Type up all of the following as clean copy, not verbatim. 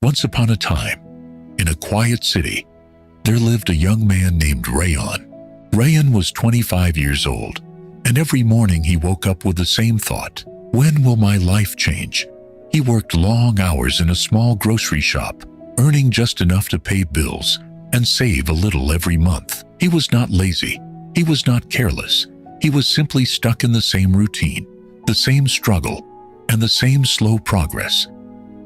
Once upon a time, in a quiet city, there lived a young man named Rayan. Rayan was 25 years old, and every morning he woke up with the same thought: when will my life change? He worked long hours in a small grocery shop, earning just enough to pay bills and save a little every month. He was not lazy. He was not careless. He was simply stuck in the same routine, the same struggle, and the same slow progress.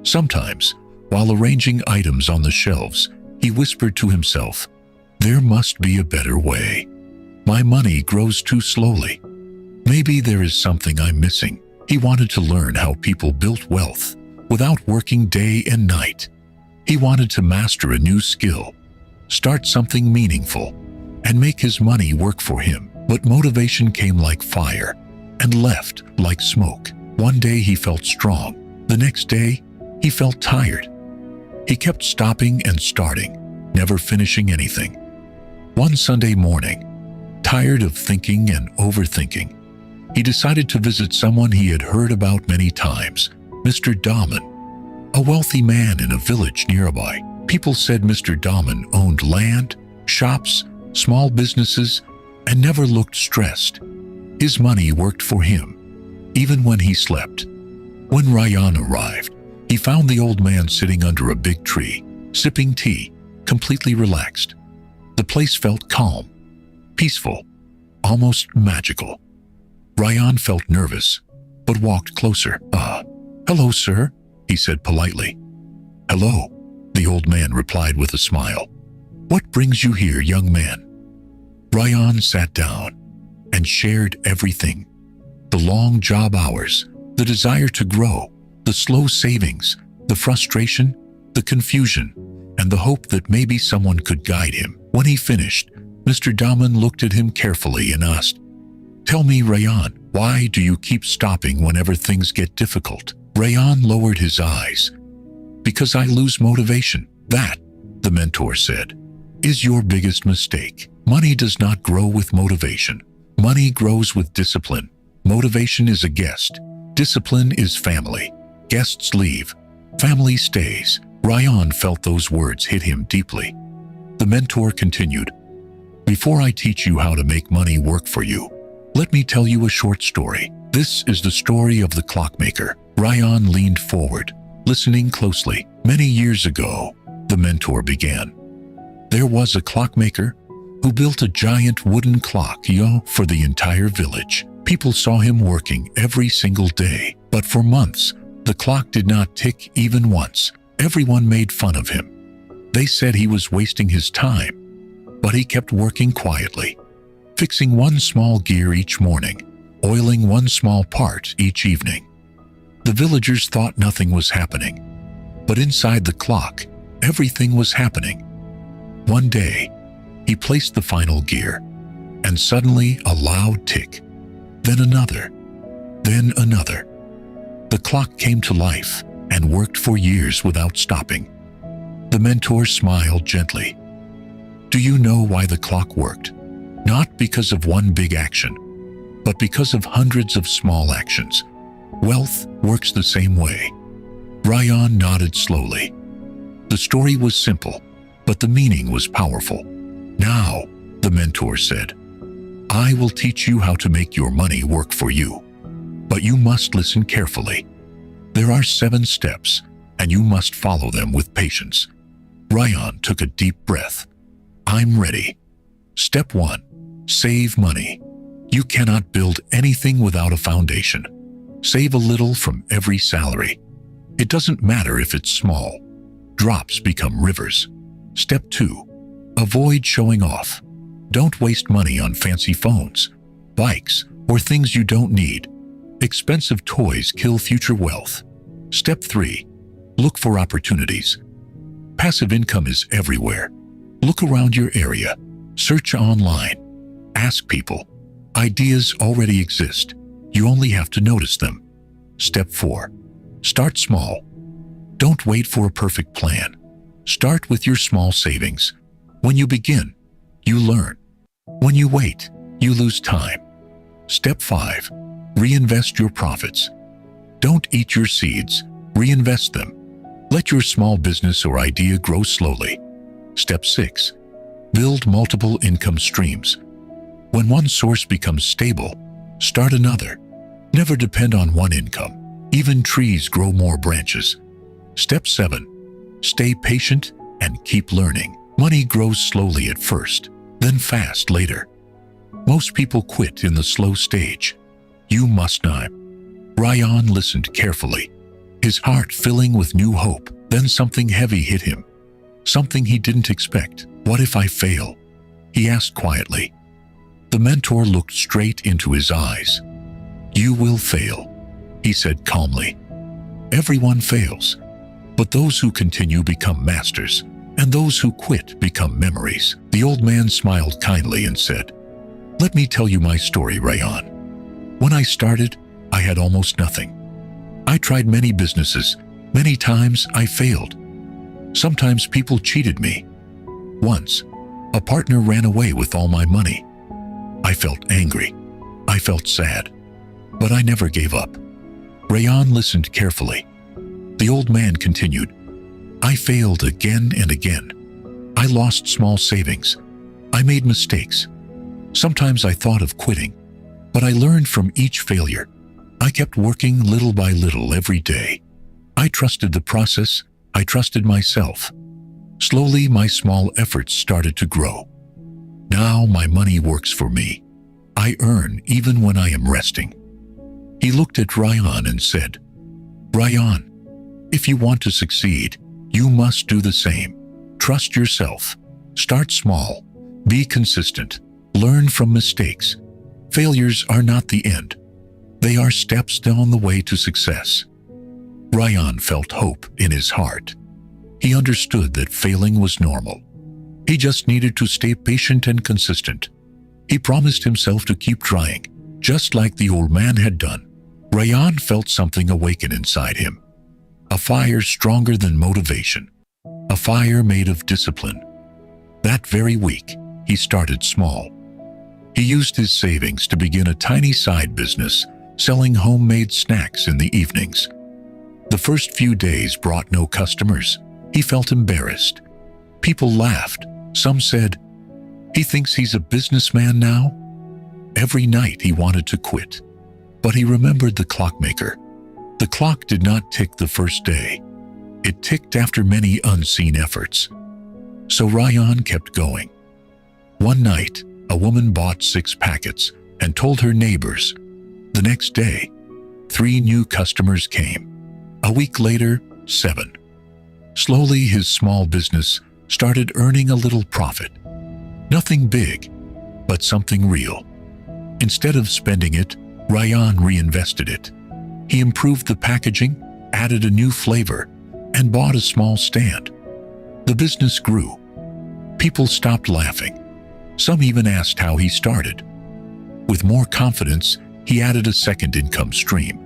Sometimes, while arranging items on the shelves, he whispered to himself, "There must be a better way. My money grows too slowly. Maybe there is something I'm missing." He wanted to learn how people built wealth without working day and night. He wanted to master a new skill, start something meaningful, and make his money work for him. But motivation came like fire and left like smoke. One day he felt strong. The next day, he felt tired. He kept stopping and starting, never finishing anything. One Sunday morning, tired of thinking and overthinking, he decided to visit someone he had heard about many times, Mr. Dahman, a wealthy man in a village nearby. People said Mr. Dahman owned land, shops, small businesses, and never looked stressed. His money worked for him, even when he slept. When Rayan arrived, he found the old man sitting under a big tree, sipping tea, completely relaxed. The place felt calm, peaceful, almost magical. Rayan felt nervous, but walked closer. Hello, sir," he said politely. "Hello," the old man replied with a smile. "What brings you here, young man?" Rayan sat down and shared everything: the long job hours, the desire to grow, the slow savings, the frustration, the confusion, and the hope that maybe someone could guide him. When he finished, Mr. Dahman looked at him carefully and asked, "Tell me, Rayan, why do you keep stopping whenever things get difficult?" Rayan lowered his eyes. "Because I lose motivation." "That," the mentor said, "is your biggest mistake. Money does not grow with motivation. Money grows with discipline. Motivation is a guest. Discipline is family. Guests leave. Family stays." Rayan felt those words hit him deeply. The mentor continued, "Before I teach you how to make money work for you, let me tell you a short story. This is the story of the clockmaker." Rayan leaned forward, listening closely. "Many years ago," the mentor began, "there was a clockmaker who built a giant wooden clock for the entire village. People saw him working every single day, but for months, the clock did not tick even once. Everyone made fun of him. They said he was wasting his time, but he kept working quietly, fixing one small gear each morning, oiling one small part each evening. The villagers thought nothing was happening, but inside the clock, everything was happening. One day, he placed the final gear, and suddenly a loud tick, then another, then another. The clock came to life and worked for years without stopping." The mentor smiled gently. "Do you know why the clock worked? Not because of one big action, but because of hundreds of small actions. Wealth works the same way." Rayan nodded slowly. The story was simple, but the meaning was powerful. "Now," the mentor said, "I will teach you how to make your money work for you. But you must listen carefully. There are 7 steps, and you must follow them with patience." Rayan took a deep breath. "I'm ready." Step 1. Save money. You cannot build anything without a foundation. Save a little from every salary. It doesn't matter if it's small. Drops become rivers. Step 2. Avoid showing off. Don't waste money on fancy phones, bikes, or things you don't need. Expensive toys kill future wealth. Step 3. Look for opportunities. Passive income is everywhere. Look around your area. Search online. Ask people. Ideas already exist. You only have to notice them. Step 4. Start small. Don't wait for a perfect plan. Start with your small savings. When you begin, you learn. When you wait, you lose time. Step 5. Reinvest your profits. Don't eat your seeds, reinvest them. Let your small business or idea grow slowly. Step 6. Build multiple income streams. When one source becomes stable, start another. Never depend on one income. Even trees grow more branches. Step 7. Stay patient and keep learning. Money grows slowly at first, then fast later. Most people quit in the slow stage. You must not. Ryan listened carefully, his heart filling with new hope. Then something heavy hit him. Something he didn't expect. What if I fail? He asked quietly. The mentor looked straight into his eyes. You will fail, he said calmly. Everyone fails, but those who continue become masters, and those who quit become memories. The old man smiled kindly and said, Let me tell you my story, Ryan. When I started, I had almost nothing. I tried many businesses. Many times I failed. Sometimes people cheated me. Once, a partner ran away with all my money. I felt angry. I felt sad. But I never gave up. Ryan listened carefully. The old man continued, I failed again and again. I lost small savings. I made mistakes. Sometimes I thought of quitting, but I learned from each failure. I kept working little by little every day. I trusted the process. I trusted myself. Slowly, my small efforts started to grow. Now my money works for me. I earn even when I am resting. He looked at Ryan and said, Ryan, if you want to succeed, you must do the same. Trust yourself. Start small. Be consistent. Learn from mistakes. Failures are not the end. They are steps down the way to success. Ryan felt hope in his heart. He understood that failing was normal. He just needed to stay patient and consistent. He promised himself to keep trying, just like the old man had done. Ryan felt something awaken inside him. A fire stronger than motivation. A fire made of discipline. That very week, he started small. He used his savings to begin a tiny side business, selling homemade snacks in the evenings. The first few days brought no customers. He felt embarrassed. People laughed. Some said, he thinks he's a businessman now. Every night he wanted to quit, but he remembered the clockmaker. The clock did not tick the first day. It ticked after many unseen efforts. So Ryan kept going. One night, a woman bought 6 packets and told her neighbors. The next day, 3 new customers came. A week later, 7. Slowly, his small business started earning a little profit. Nothing big, but something real. Instead of spending it, Ryan reinvested it. He improved the packaging, added a new flavor, and bought a small stand. The business grew. People stopped laughing. Some even asked how he started. With more confidence, he added a second income stream,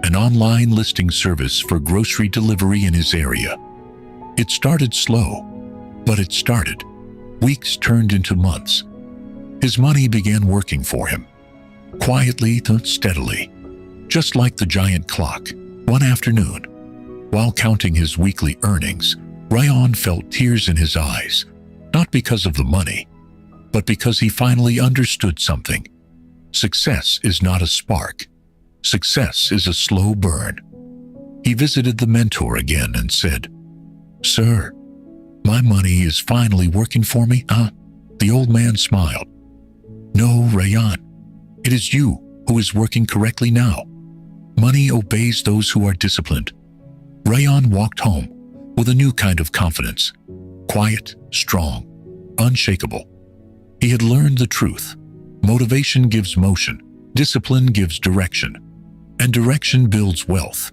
an online listing service for grocery delivery in his area. It started slow, but it started. Weeks turned into months. His money began working for him, quietly but steadily. Just like the giant clock. One afternoon, while counting his weekly earnings, Ryan felt tears in his eyes, not because of the money, but because he finally understood something. Success is not a spark. Success is a slow burn. He visited the mentor again and said, Sir, my money is finally working for me, huh? The old man smiled. No, Ryan, it is you who is working correctly now. Money obeys those who are disciplined. Ryan walked home with a new kind of confidence. Quiet, strong, unshakable. He had learned the truth. Motivation gives motion, discipline gives direction, and direction builds wealth.